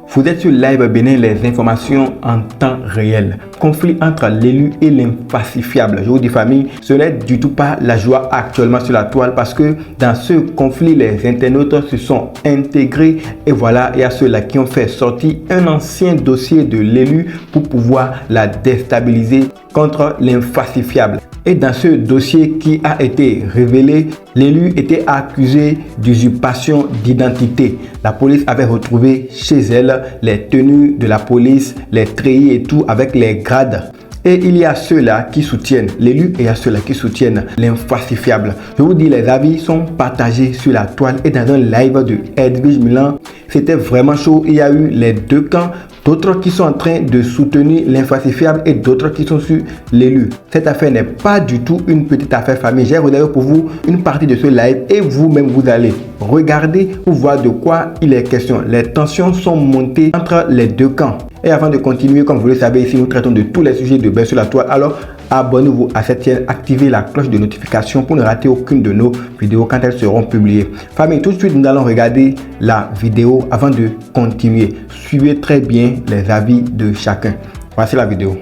Vous êtes sur Live Bénin, les informations en temps réel. Conflit entre l'élu et l'infalsifiable. Je vous dis famille, ce n'est du tout pas la joie actuellement sur la toile parce que dans ce conflit, les internautes se sont intégrés et voilà, il y a ceux-là qui ont fait sortir un ancien dossier de l'élu pour pouvoir la déstabiliser contre l'infalsifiable. Et dans ce dossier qui a été révélé, l'élu était accusé d'usurpation d'identité. La police avait retrouvé chez elle les tenues de la police, les treillis et tout avec les grades. Et il y a ceux-là qui soutiennent l'élu et il y a ceux-là qui soutiennent l'infalsifiable. Je vous dis, les avis sont partagés sur la toile et dans un live de Edwige Milan, c'était vraiment chaud. Il y a eu les deux camps, d'autres qui sont en train de soutenir l'infalsifiable et d'autres qui sont sur l'élu. Cette affaire n'est pas du tout une petite affaire famille. J'ai réservé pour vous une partie de ce live et vous-même vous allez regarder pour voir de quoi il est question. Les tensions sont montées entre les deux camps. Et avant de continuer, comme vous le savez, ici nous traitons de tous les sujets de baisse sur la toile. Alors abonnez-vous à cette chaîne, activez la cloche de notification pour ne rater aucune de nos vidéos quand elles seront publiées. Famille, tout de suite nous allons regarder la vidéo avant de continuer. Suivez très bien les avis de chacun. Voici la vidéo.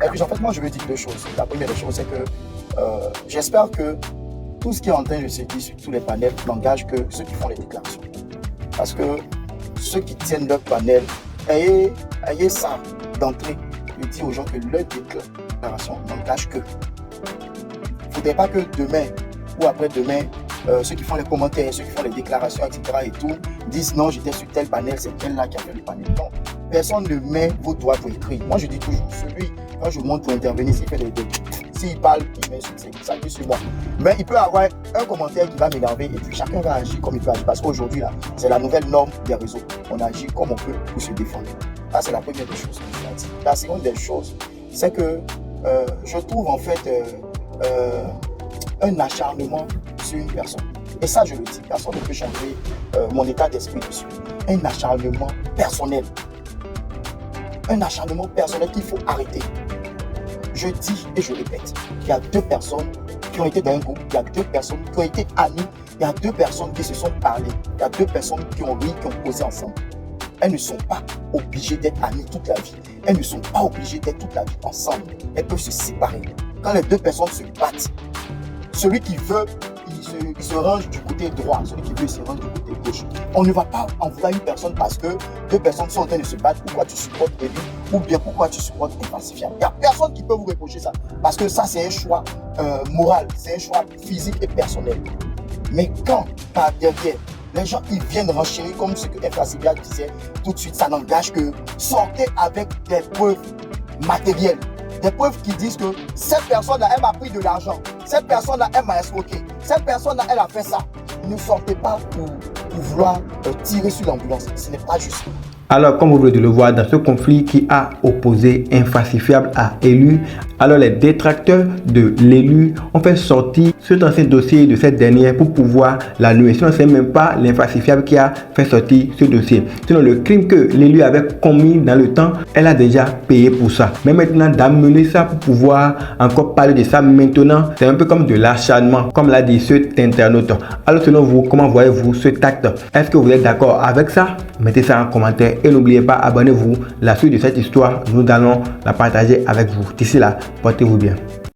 Et puis en fait moi je veux dire deux choses. La première des choses c'est que j'espère que tout ce qui est en train de se dire sur tous les panels n'engage que ceux qui font les déclarations. Parce que ceux qui tiennent leur panel, ayez ça d'entrée, de dire aux gens que leur déclaration n'engage que. Il ne faudrait pas que demain ou après-demain, ceux qui font les commentaires, ceux qui font les déclarations, etc. et tout, disent non, j'étais sur tel panel, c'est tel-là qui a fait le panel. Non, personne ne met vos doigts pour écrire. Moi je dis toujours, celui, quand je monte pour intervenir, s'il fait s'il parle, il m'insulte, ça qui sur moi. Mais il peut avoir un commentaire qui va m'énerver et puis chacun va agir comme il peut agir. Parce qu'aujourd'hui, là, c'est la nouvelle norme des réseaux. On agit comme on peut pour se défendre. Ça, c'est la première des choses. La seconde des choses, c'est que je trouve en fait un acharnement sur une personne. Et ça, je le dis, personne ne peut changer mon état d'esprit dessus. Un acharnement personnel. Un acharnement personnel qu'il faut arrêter. Je dis et je répète, il y a deux personnes qui ont été dans un groupe, il y a deux personnes qui ont été amies, il y a deux personnes qui se sont parlé, il y a deux personnes qui ont ri, qui ont posé ensemble. Elles ne sont pas obligées d'être amies toute la vie. Elles ne sont pas obligées d'être toute la vie ensemble. Elles peuvent se séparer. Quand les deux personnes se battent, celui qui veut, il se range du côté droit, celui qui veut, il se range du côté gauche. On ne va pas envoyer une personne parce que deux personnes sont en train de se battre. Pourquoi tu supportes l'élu ou bien pourquoi tu supportes l'infalsifiable? Il n'y a personne qui peut vous reprocher ça. Parce que ça, c'est un choix moral, c'est un choix physique et personnel. Mais quand, par derrière, les gens ils viennent renchérir comme ce que l'infalsifiable disait, tout de suite, ça n'engage que sortez avec des preuves matérielles. Des preuves qui disent que cette personne-là, elle m'a pris de l'argent. Cette personne-là, elle m'a escroqué. Cette personne-là, elle a fait ça. Ne sortez pas pour vouloir tirer sur l'ambulance. Ce n'est pas juste. Alors, comme vous venez de le voir, dans ce conflit qui a opposé infalsifiable à élu, alors les détracteurs de l'élu ont fait sortir cet ancien dossier de cette dernière pour pouvoir la nuire. Sinon, ce n'est même pas l'infalsifiable qui a fait sortir ce dossier. Sinon, le crime que l'élu avait commis dans le temps, elle a déjà payé pour ça. Mais maintenant, d'amener ça pour pouvoir encore parler de ça maintenant, c'est un peu comme de l'acharnement, comme l'a dit cet internaute. Alors, selon vous, comment voyez-vous ce acte? Est-ce que vous êtes d'accord avec ça? Mettez ça en commentaire. Et n'oubliez pas, abonnez-vous. La suite de cette histoire, nous allons la partager avec vous. D'ici là, portez-vous bien.